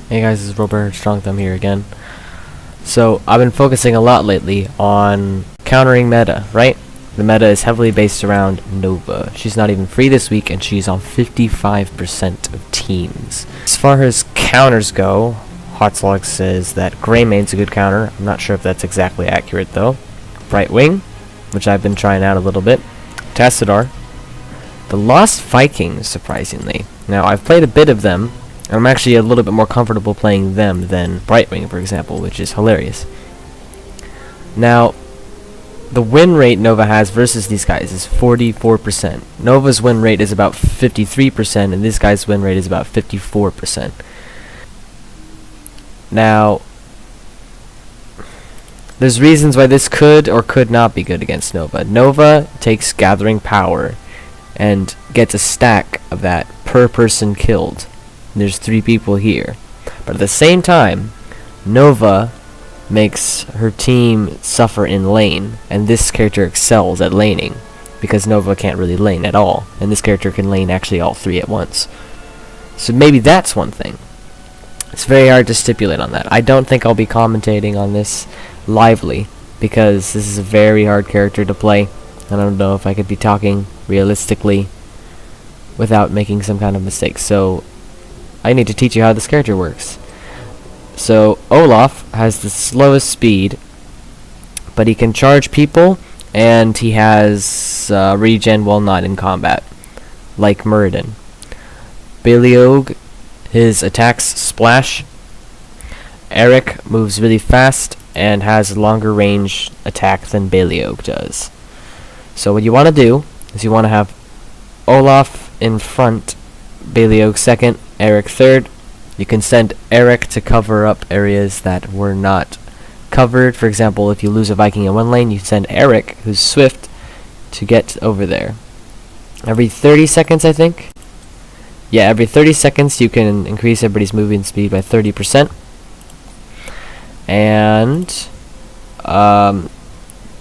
Hey guys, this is Robert Strongthumb here again. So, I've been focusing a lot lately on countering meta, right? The meta is heavily based around Nova. She's not even free this week, and she's on 55% of teams. As far as counters go, Hotslog says that Greymane's a good counter. I'm not sure if that's exactly accurate, though. Brightwing, which I've been trying out a little bit. Tassadar. The Lost Vikings, surprisingly. Now, I've played a bit of them. I'm actually a little bit more comfortable playing them than Brightwing, for example, which is hilarious. Now, the win rate Nova has versus these guys is 44%. Nova's win rate is about 53%, and this guy's win rate is about 54%. Now, there's reasons why this could or could not be good against Nova. Nova takes Gathering Power and gets a stack of that per person killed. There's 3 people here. But at the same time, Nova makes her team suffer in lane, and this character excels at laning, because Nova can't really lane at all, and this character can lane actually all 3 at once. So maybe that's one thing. It's very hard to stipulate on that. I don't think I'll be commentating on this lively, because this is a very hard character to play. I don't know if I could be talking realistically without making some kind of mistake. So I need to teach you how this character works. So Olaf has the slowest speed, but he can charge people, and he has regen while not in combat, like Muradin. Beliog, his attacks splash. Eric moves really fast and has longer range attack than Beliog does. So what you want to do is you want to have Olaf in front, Beliog second, Eric third. You can send Eric to cover up areas that were not covered. For example, if you lose a Viking in one lane, you send Eric, who's swift, to get over there. Every 30 seconds, I think? Yeah, every 30 seconds you can increase everybody's moving speed by 30%. And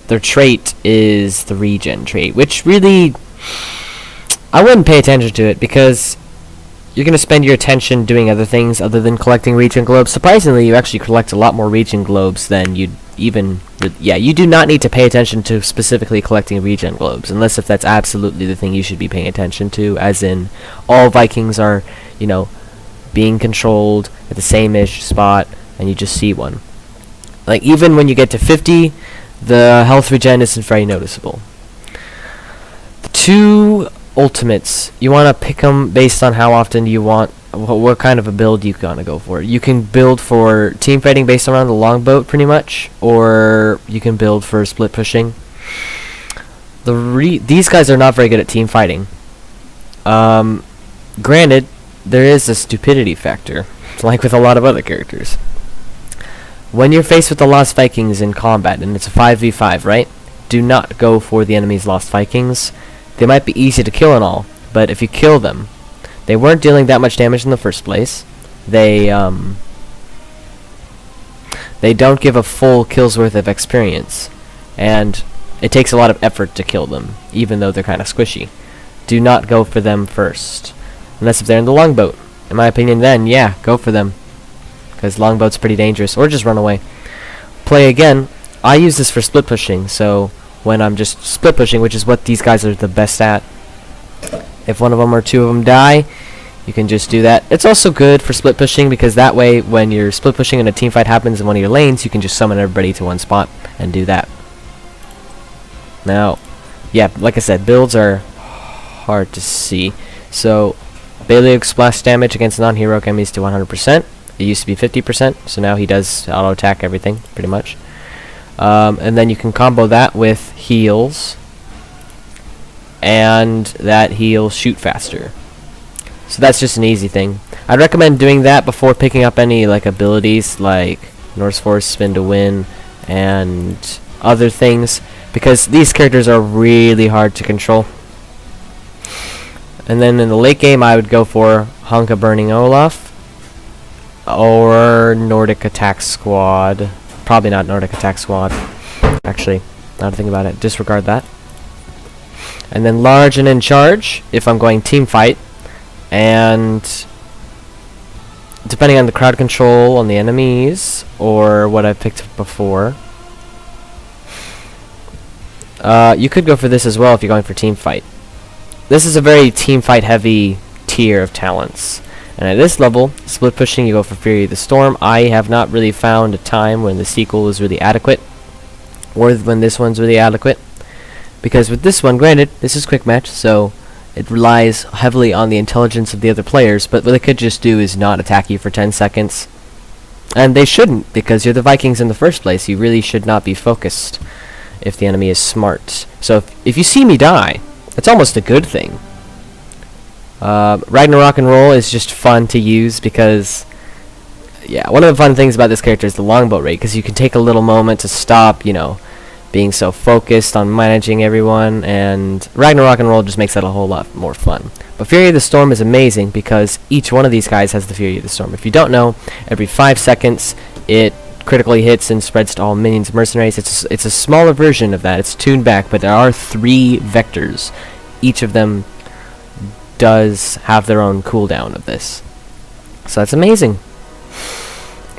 their trait is the regen trait, which really, I wouldn't pay attention to it, because you're going to spend your attention doing other things other than collecting regen globes. Surprisingly, you actually collect a lot more regen globes than you'd even... Yeah, you do not need to pay attention to specifically collecting regen globes, unless if that's absolutely the thing you should be paying attention to, as in all Vikings are, you know, being controlled at the same-ish spot, and you just see one. Like, even when you get to 50, the health regen isn't very noticeable. The 2 ultimates, you want to pick them based on how often you want, what kind of a build you gonna go for. You can build for team fighting based around the longboat pretty much, or you can build for split pushing. These guys are not very good at team fighting. Granted, there is a stupidity factor, like with a lot of other characters. When you're faced with the Lost Vikings in combat, and it's a 5v5, right? Do not go for the enemy's Lost Vikings. They might be easy to kill and all, but if you kill them, they weren't dealing that much damage in the first place. They don't give a full kill's worth of experience, and it takes a lot of effort to kill them, even though they're kind of squishy. Do not go for them first, unless if they're in the longboat. In my opinion, then yeah, go for them, because longboat's pretty dangerous, or just run away. Play again. I use this for split pushing, so when I'm just split pushing, which is what these guys are the best at, if one of them or 2 of them die, you can just do that. It's also good for split pushing, because that way when you're split pushing and a team fight happens in one of your lanes, you can just summon everybody to one spot and do that. Now, yeah, like I said, builds are hard to see. So Beliog splash damage against non-heroic enemies to 100%. It used to be 50%, so now he does auto attack everything pretty much. And then you can combo that with heals, and that heals shoot faster. So that's just an easy thing. I'd recommend doing that before picking up any like abilities like Norse Force, Spin to Win, and other things, because these characters are really hard to control. And then in the late game, I would go for Honka Burning Olaf or Nordic Attack Squad. Probably not Nordic Attack Squad. Actually, now to think about it, disregard that. And then large and in charge if I'm going team fight, and depending on the crowd control on the enemies, or what I've picked before, you could go for this as well if you're going for team fight. This is a very team fight heavy tier of talents. And at this level, split pushing, you go for Fury of the Storm. I have not really found a time when the sequel is really adequate, or when this one's really adequate. Because with this one, granted, this is quick match, so it relies heavily on the intelligence of the other players, but what they could just do is not attack you for 10 seconds. And they shouldn't, because you're the Vikings in the first place. You really should not be focused if the enemy is smart. So if you see me die, that's almost a good thing. Ragnarok and Roll is just fun to use because, yeah, one of the fun things about this character is the longbow rate, because you can take a little moment to stop, you know, being so focused on managing everyone, and Ragnarok and Roll just makes that a whole lot more fun. But Fury of the Storm is amazing because each one of these guys has the Fury of the Storm. If you don't know, every 5 seconds it critically hits and spreads to all minions and mercenaries. It's a smaller version of that. It's tuned back, but there are 3 vectors. Each of them does have their own cooldown of this. So that's amazing.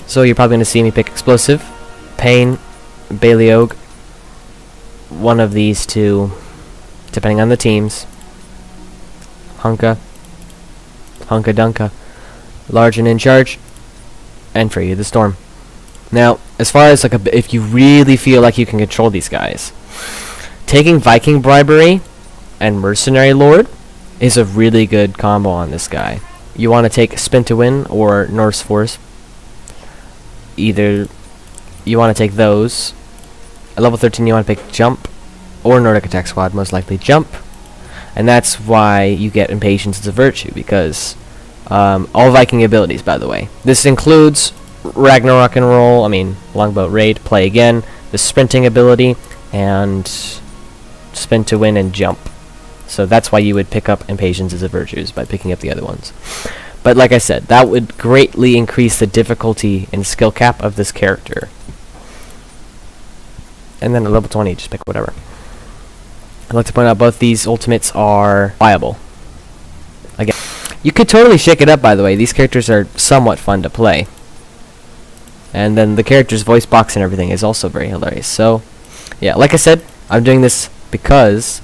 So you're probably going to see me pick Explosive, Pain, Baleog, one of these two, depending on the teams. Hunka Dunka, Large and in charge, and Fury of the Storm. Now, as far as if you really feel like you can control these guys, taking Viking Bribery and Mercenary Lord is a really good combo on this guy. You want to take Spin to Win or Norse Force. Either you want to take those. At level 13 you want to pick Jump or Nordic Attack Squad, most likely Jump. And that's why you get Impatience as a virtue, because all Viking abilities, by the way. This includes Ragnarok and Roll, Longboat Raid, Play Again, the sprinting ability, and Spin to Win and Jump. So that's why you would pick up Impatience as a virtues, by picking up the other ones. But like I said, that would greatly increase the difficulty and skill cap of this character. And then at level 20, just pick whatever. I'd like to point out both these ultimates are viable. Again, you could totally shake it up, by the way. These characters are somewhat fun to play. And then the character's voice box and everything is also very hilarious. So, yeah, like I said, I'm doing this because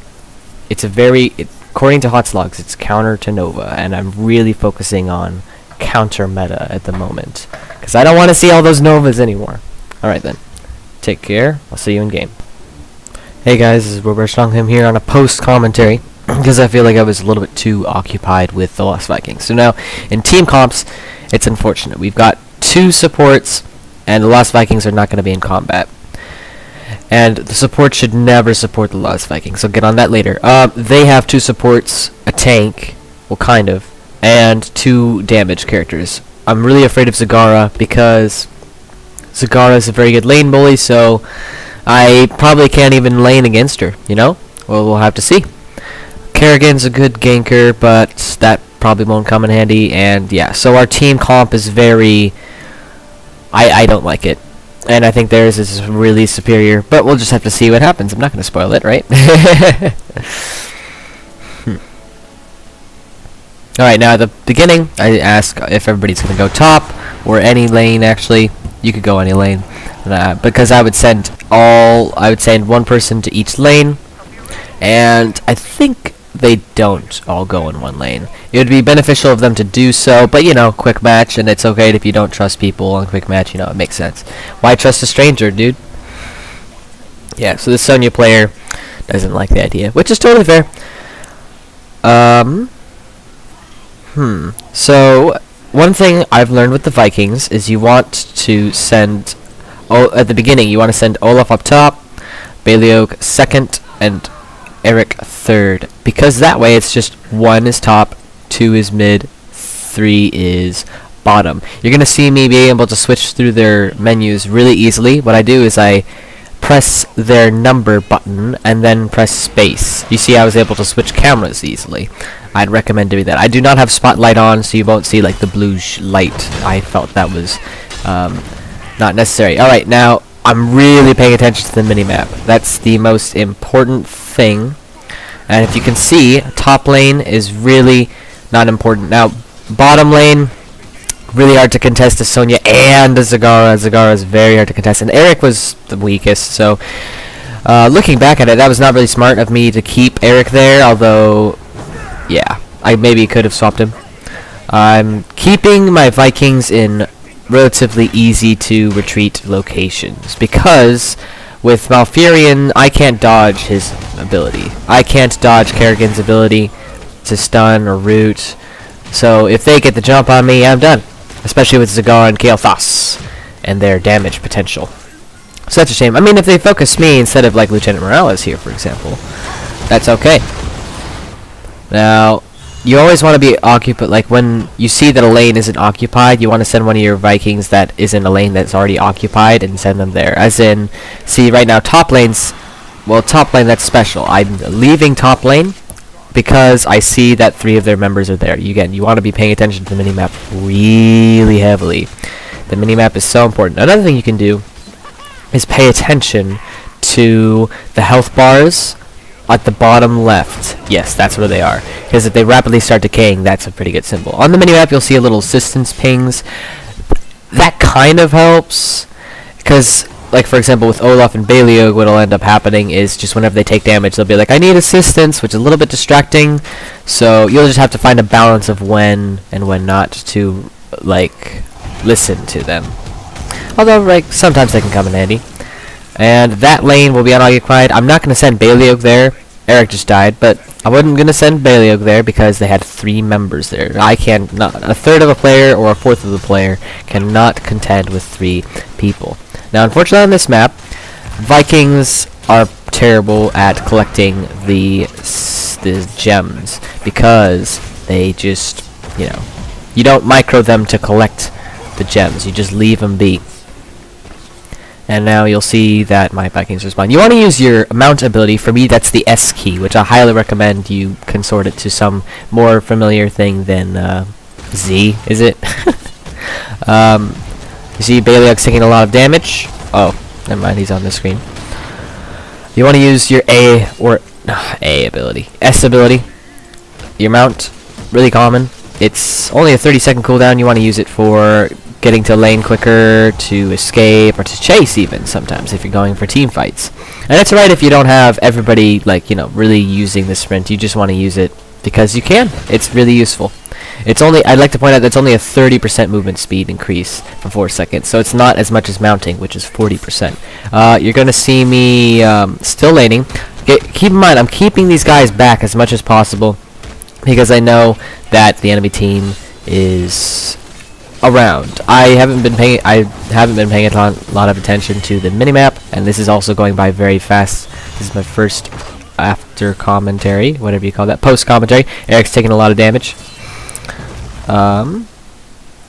it's according to Hotslogs, it's counter to Nova, and I'm really focusing on counter meta at the moment, because I don't want to see all those Novas anymore. Alright then, take care, I'll see you in game. Hey guys, this is Robert Strongham here on a post-commentary, because I feel like I was a little bit too occupied with the Lost Vikings. So now, in team comps, it's unfortunate. We've got 2 supports, and the Lost Vikings are not going to be in combat. And the support should never support the Lost Vikings, so get on that later. They have 2 supports, a tank, well kind of, and 2 damage characters. I'm really afraid of Zagara because Zagara is a very good lane bully, so I probably can't even lane against her, you know? Well, we'll have to see. Kerrigan's a good ganker, but that probably won't come in handy, and yeah, so our team comp is very... I don't like it. And I think theirs is really superior, but we'll just have to see what happens. I'm not going to spoil it, right? Alright, now at the beginning, I ask if everybody's going to go top, or any lane, actually. You could go any lane. Because I would send 1 person to each lane, and I think they don't all go in 1 lane. It would be beneficial of them to do so, but you know, quick match, and it's okay if you don't trust people on quick match, you know, it makes sense. Why trust a stranger, dude? Yeah, so this Sonya player doesn't like the idea, which is totally fair. So, one thing I've learned with the Vikings is you want to send... at the beginning, you want to send Olaf up top, Baleog second, and Eric third, because that way it's just 1 is top, 2 is mid, 3 is bottom. You're gonna see me be able to switch through their menus really easily. What I do is I press their number button and then press space. You see I was able to switch cameras easily. I'd recommend doing that. I do not have spotlight on, so you won't see like the blue light. I felt that was not necessary. Alright, now I'm really paying attention to the minimap. That's the most important thing. And if you can see, top lane is really not important. Now, bottom lane, Really hard to contest to Sonya and to Zagara. Zagara is very hard to contest, and Eric was the weakest, so looking back at it, that was not really smart of me to keep Eric there, although, yeah, I maybe could have swapped him. I'm keeping my Vikings in relatively easy to retreat locations, because with Malfurion, I can't dodge his ability. I can't dodge Kerrigan's ability to stun or root, so if they get the jump on me, I'm done. Especially with Zagar and Kael'thas and their damage potential. Such a shame. I mean, if they focus me instead of, like, Lieutenant Morales here, for example, that's okay. Now, you always want to be occupied, like, when you see that a lane isn't occupied, you want to send one of your Vikings that is in a lane that's already occupied and send them there. As in, see, right now, top lane's, well, top lane, that's special. I'm leaving top lane because I see that 3 of their members are there. Again, you want to be paying attention to the minimap really heavily. The minimap is so important. Another thing you can do is pay attention to the health bars at the bottom left. Yes, that's where they are. Because if they rapidly start decaying, that's a pretty good symbol. On the minimap, you'll see a little assistance pings. That kind of helps. Because, like, for example, with Olaf and Baliog, what'll end up happening is just whenever they take damage, they'll be like, I need assistance, which is a little bit distracting. So you'll just have to find a balance of when and when not to, like, listen to them. Although, like, sometimes they can come in handy. And that lane will be unoccupied. I'm not going to send Baliog there. Eric just died, but I wasn't going to send Baliog there because they had 3 members there. I can't, not a third of a player or a fourth of the player cannot contend with 3 people. Now, unfortunately on this map, Vikings are terrible at collecting the gems because they just, you know, you don't micro them to collect the gems. You just leave them be. And now you'll see that my Vikings respond. You want to use your mount ability. For me, that's the S key, which I highly recommend you consort it to some more familiar thing than Z, is it? You see Baliog's taking a lot of damage. Oh, never mind, he's on the screen. You want to use your A ability. S ability. Your mount, really common. It's only a 30-second cooldown. You want to use it for getting to lane quicker, to escape, or to chase even sometimes if you're going for team fights. And it's right if you don't have everybody, like, you know, really using the sprint. You just want to use it because you can. It's really useful. It's only, I'd like to point out that's only a 30% movement speed increase for 4 seconds, so it's not as much as mounting, which is 40%. You're going to see me still laning. Keep in mind, I'm keeping these guys back as much as possible because I know that the enemy team is around. I haven't been paying a lot of attention to the minimap, and this is also going by very fast. This is my first after commentary, whatever you call that, post commentary. Eric's taking a lot of damage.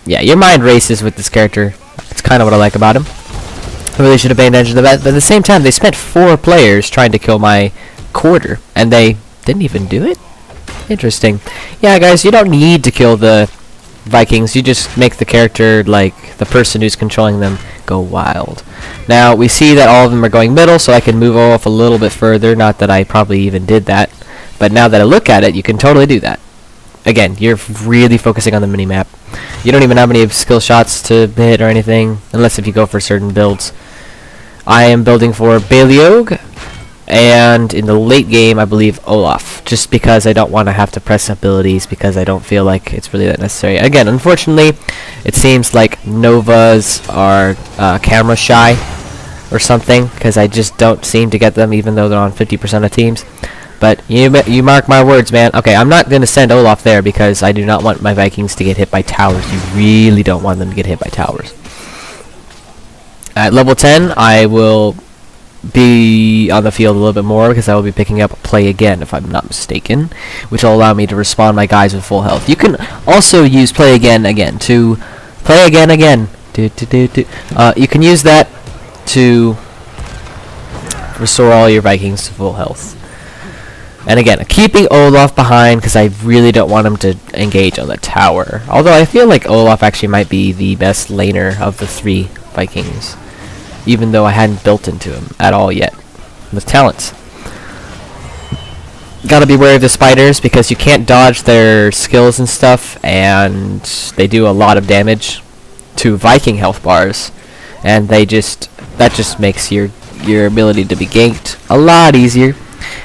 Yeah, your mind races with this character. That's kind of what I like about him. I really should have paid attention to that, but at the same time, they spent 4 players trying to kill my quarter, and they didn't even do it? Interesting. Yeah, guys, you don't need to kill the Vikings. You just make the character, like, the person who's controlling them go wild. Now, we see that all of them are going middle, so I can move off a little bit further. Not that I probably even did that, but now that I look at it, you can totally do that. Again, you're really focusing on the minimap. You don't even have any skill shots to hit or anything, unless if you go for certain builds. I am building for Baliog, and in the late game, I believe Olaf, just because I don't want to have to press abilities, because I don't feel like it's really that necessary. Again, unfortunately, it seems like Novas are camera shy or something, because I just don't seem to get them, even though they're on 50% of teams. But you mark my words, man. Okay, I'm not going to send Olaf there because I do not want my Vikings to get hit by towers. You really don't want them to get hit by towers. At level 10, I will be on the field a little bit more because I will be picking up Play Again, if I'm not mistaken, which will allow me to respawn my guys with full health. You can also use Play Again to Play Again. You can use that to restore all your Vikings to full health. And again, keeping Olaf behind because I really don't want him to engage on the tower. Although I feel like Olaf actually might be the best laner of the 3 Vikings, even though I hadn't built into him at all yet with talents. Gotta be wary of the spiders because you can't dodge their skills and stuff, and they do a lot of damage to Viking health bars, and that just makes your ability to be ganked a lot easier.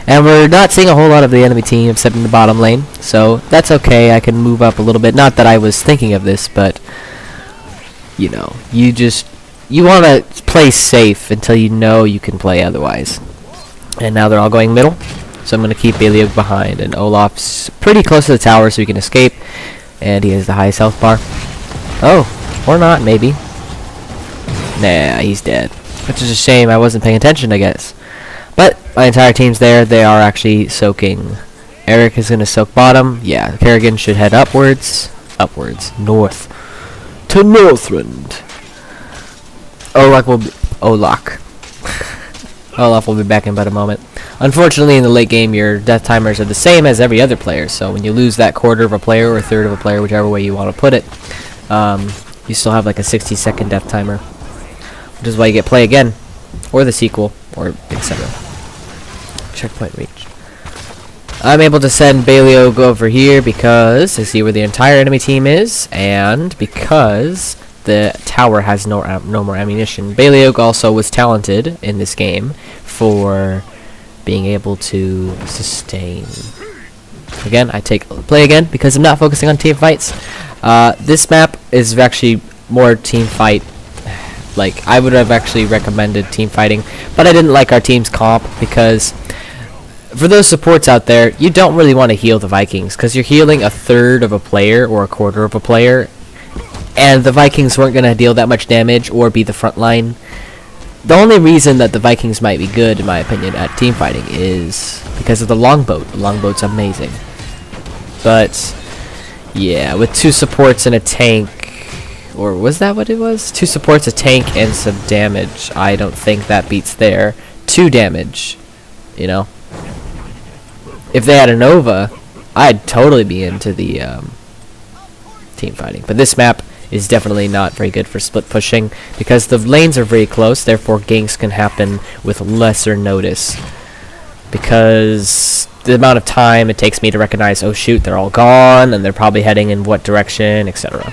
And we're not seeing a whole lot of the enemy team except in the bottom lane, so that's okay. I can move up a little bit. Not that I was thinking of this, but you know, you want to play safe until you know you can play otherwise. And now they're all going middle. So I'm going to keep Beliog behind, and Olaf's pretty close to the tower so he can escape, and he has the highest health bar. Oh, or not, maybe. Nah, he's dead. Which is a shame, I wasn't paying attention, I guess. But my entire team's there, they are actually soaking. Eric is going to soak bottom. Yeah, Kerrigan should head upwards. Upwards. North. To Northrend. Olaf will be back in about a moment. Unfortunately, in the late game, your death timers are the same as every other player, so when you lose that quarter of a player or a third of a player, whichever way you want to put it, you still have like a 60-second death timer, which is why you get play again, or the sequel, or etc. Checkpoint reach. I'm able to send Beliog over here because I see where the entire enemy team is, and because the tower has no more ammunition. Beliog also was talented in this game for being able to sustain. Again, I take play again because I'm not focusing on team fights. This map is actually more team fight. Like, I would have actually recommended team fighting, but I didn't like our team's comp because for those supports out there, you don't really want to heal the Vikings because you're healing a third of a player or a quarter of a player, and the Vikings weren't going to deal that much damage or be the front line. The only reason that the Vikings might be good, in my opinion, at team fighting is because of the longboat. The longboat's amazing. But yeah, with 2 supports and a tank, or was that what it was? 2 supports, a tank, and some damage. I don't think that beats their 2 damage, you know? If they had a Nova, I'd totally be into the team fighting. But this map is definitely not very good for split pushing because the lanes are very close, therefore ganks can happen with lesser notice because the amount of time it takes me to recognize, oh shoot, they're all gone and they're probably heading in what direction, etc.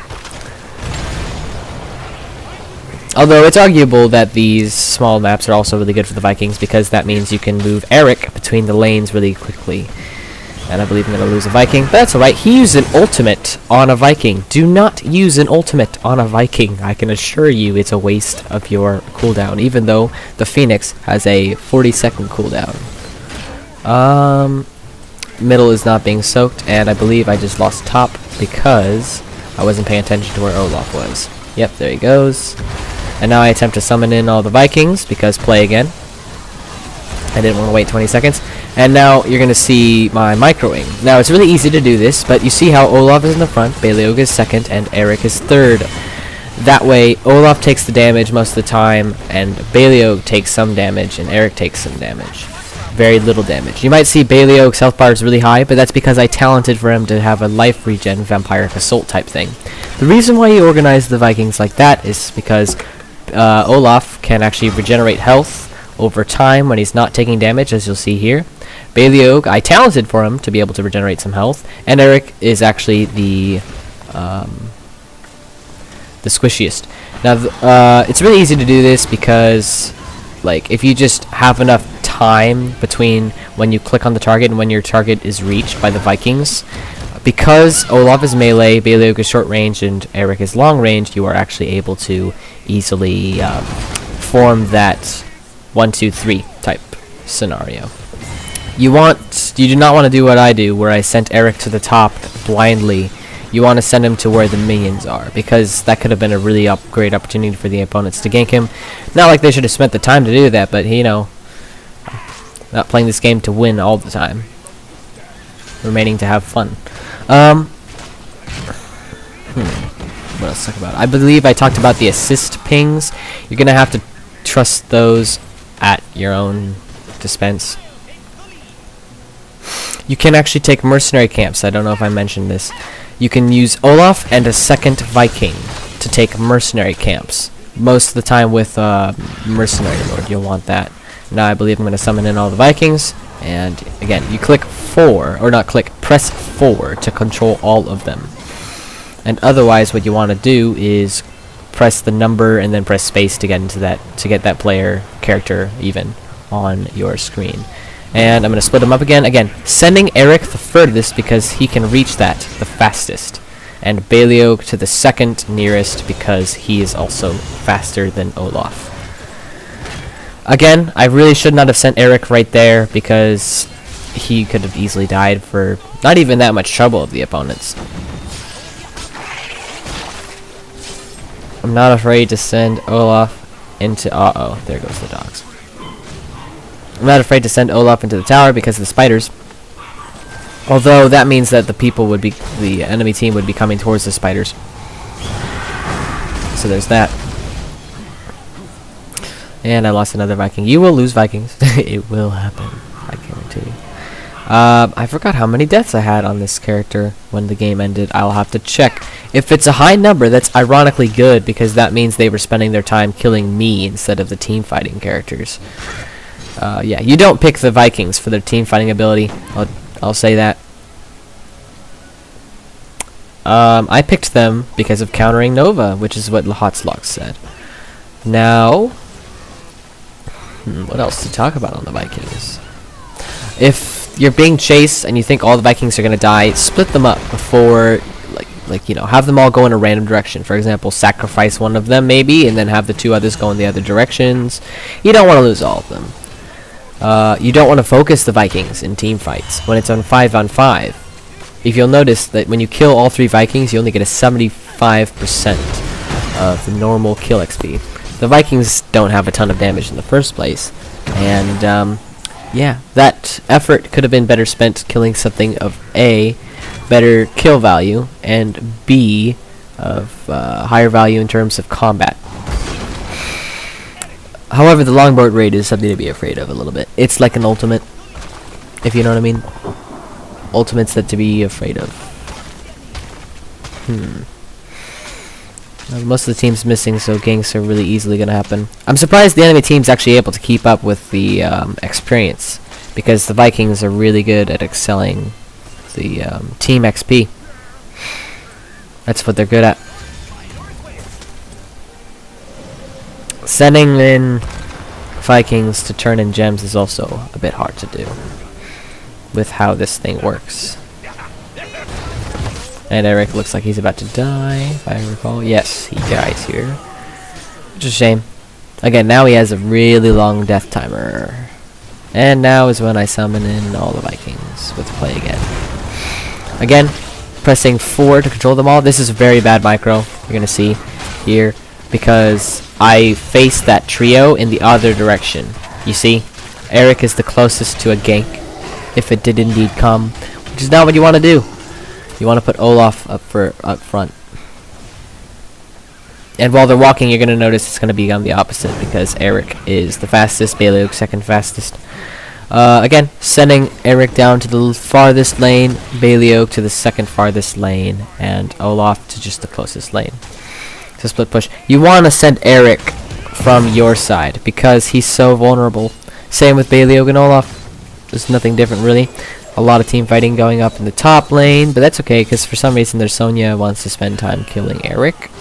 Although it's arguable that these small maps are also really good for the Vikings because that means you can move Eric between the lanes really quickly. And I believe I'm going to lose a Viking, but that's alright. He used an ultimate on a Viking. Do not use an ultimate on a Viking. I can assure you it's a waste of your cooldown, even though the Phoenix has a 40-second cooldown. Middle is not being soaked, and I believe I just lost top because I wasn't paying attention to where Olaf was. Yep, there he goes. And now I attempt to summon in all the Vikings because play again. I didn't want to wait 20 seconds. And now you're going to see my microwing. Now it's really easy to do this, but you see how Olaf is in the front, Beliog is second, and Eric is third. That way, Olaf takes the damage most of the time, and Beliog takes some damage, and Eric takes some damage. Very little damage. You might see Beliog's health bar is really high, but that's because I talented for him to have a life regen vampiric assault type thing. The reason why you organize the Vikings like that is because Olaf can actually regenerate health over time when he's not taking damage, as you'll see here. Beliog, I talented for him to be able to regenerate some health, and Eric is actually the squishiest. Now, it's really easy to do this because, like, if you just have enough time between when you click on the target and when your target is reached by the Vikings, because Olaf is melee, Beliog is short range, and Eric is long range, you are actually able to easily form that 1, 2, 3 type scenario. You do not want to do what I do, where I sent Eric to the top blindly. You want to send him to where the minions are, because that could have been a really great opportunity for the opponents to gank him. Not like they should have spent the time to do that, but you know, not playing this game to win all the time. Remaining to have fun. What else to talk about? I believe I talked about the assist pings. You're gonna have to trust those at your own dispense. You can actually take mercenary camps. I don't know if I mentioned this. You can use Olaf and a second Viking to take mercenary camps. Most of the time with Mercenary Lord, you'll want that. Now I believe I'm going to summon in all the Vikings. And again, you click 4, or not click, press 4 to control all of them. And otherwise, what you want to do is press the number and then press space to get into that, to get that player character even on your screen. And I'm going to split them up again. Again, sending Eric the furthest because he can reach that the fastest. And Baliog to the second nearest because he is also faster than Olaf. Again, I really should not have sent Eric right there because he could have easily died for not even that much trouble of the opponents. I'm not afraid to send Olaf into... Uh-oh, there goes the dogs. I'm not afraid to send Olaf into the tower because of the spiders. Although that means that the enemy team would be coming towards the spiders. So there's that. And I lost another Viking. You will lose Vikings. It will happen. I guarantee you. I forgot how many deaths I had on this character when the game ended. I'll have to check. If it's a high number, that's ironically good because that means they were spending their time killing me instead of the team fighting characters. Yeah, you don't pick the Vikings for their team fighting ability. I'll say that. I picked them because of countering Nova, which is what Hotslock said. Now, what else to talk about on the Vikings? If you're being chased and you think all the Vikings are gonna die, split them up before, like you know, have them all go in a random direction. For example, sacrifice one of them maybe, and then have the 2 others go in the other directions. You don't want to lose all of them. You don't want to focus the Vikings in team fights when it's on 5-on-5. If you'll notice that when you kill all 3 Vikings, you only get a 75% of the normal kill XP. The Vikings don't have a ton of damage in the first place, and yeah, that effort could have been better spent killing something of A, better kill value, and B, of higher value in terms of combat. However, the longboard raid is something to be afraid of a little bit. It's like an ultimate, if you know what I mean. Ultimates that to be afraid of. Most of the team's missing, so ganks are really easily going to happen. I'm surprised the enemy team's actually able to keep up with the experience, because the Vikings are really good at excelling the team XP. That's what they're good at. Sending in Vikings to turn in gems is also a bit hard to do with how this thing works. And Eric looks like he's about to die, if I recall. Yes, he dies here. Which is a shame. Again, now he has a really long death timer. And now is when I summon in all the Vikings with play again. Again, pressing 4 to control them all. This is a very bad micro, you're going to see here, because I face that trio in the other direction. You see? Eric is the closest to a gank, if it did indeed come, which is not what you want to do. You want to put Olaf up front. And while they're walking, you're going to notice it's going to be on the opposite, because Eric is the fastest, Baliog second fastest. Again, sending Eric down to the farthest lane, Baliog to the second farthest lane, and Olaf to just the closest lane. So split push. You want to send Eric from your side, because he's so vulnerable. Same with Baliog and Olaf. There's nothing different really. A lot of team fighting going up in the top lane, but that's okay, because for some reason their Sonya wants to spend time killing Eric.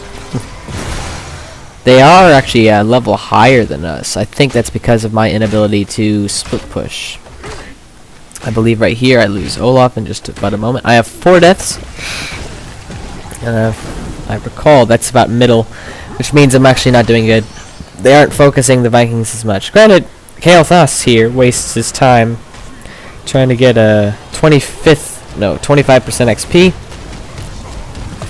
They are actually a level higher than us. I think that's because of my inability to split push. I believe right here I lose Olaf in just about a moment. I have 4 deaths. I recall that's about middle, which means I'm actually not doing good. They aren't focusing the Vikings as much. Granted, Kael'thas here wastes his time trying to get a 25% XP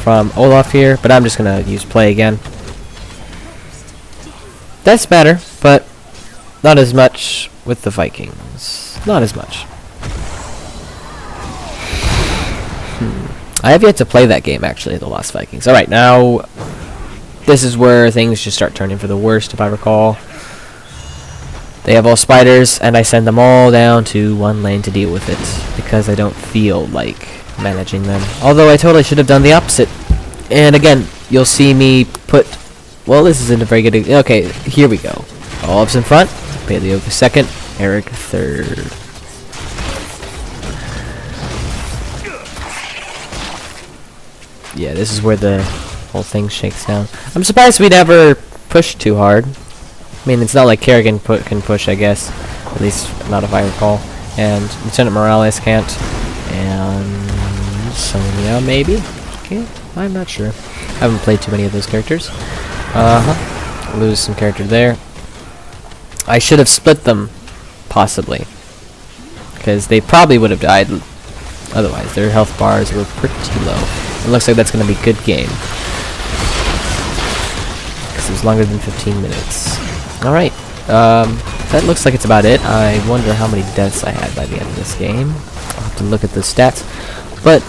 from Olaf here, but I'm just gonna use play again. That's better, but not as much with the Vikings. Not as much. I have yet to play that game, actually, the Lost Vikings. Alright, now this is where things just start turning for the worst, if I recall. They have all spiders, and I send them all down to one lane to deal with it, because I don't feel like managing them. Although I totally should have done the opposite. And again, you'll see me put... Well, this isn't a very good... Okay, here we go. Olaf's in front. Paleo the second, Eric third. Yeah, this is where the whole thing shakes down. I'm surprised we never pushed too hard. I mean, it's not like Kerrigan can push, I guess. At least, not if I recall. And Lieutenant Morales can't. And Sonya, maybe? Can't? I'm not sure. I haven't played too many of those characters. Lose some character there. I should have split them, possibly. Because they probably would have died otherwise. Their health bars were pretty low. It looks like that's going to be a good game. Because it was longer than 15 minutes. Alright. That looks like it's about it. I wonder how many deaths I had by the end of this game. I'll have to look at the stats. But,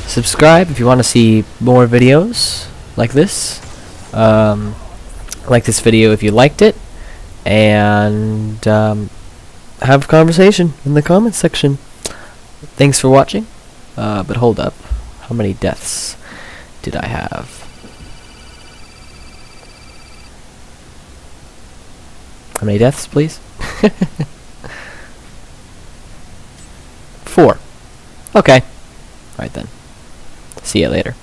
subscribe if you want to see more videos like this. Like this video if you liked it. And, have a conversation in the comments section. Thanks for watching. But hold up. How many deaths did I have? How many deaths, please? 4. Okay. Alright then. See ya later.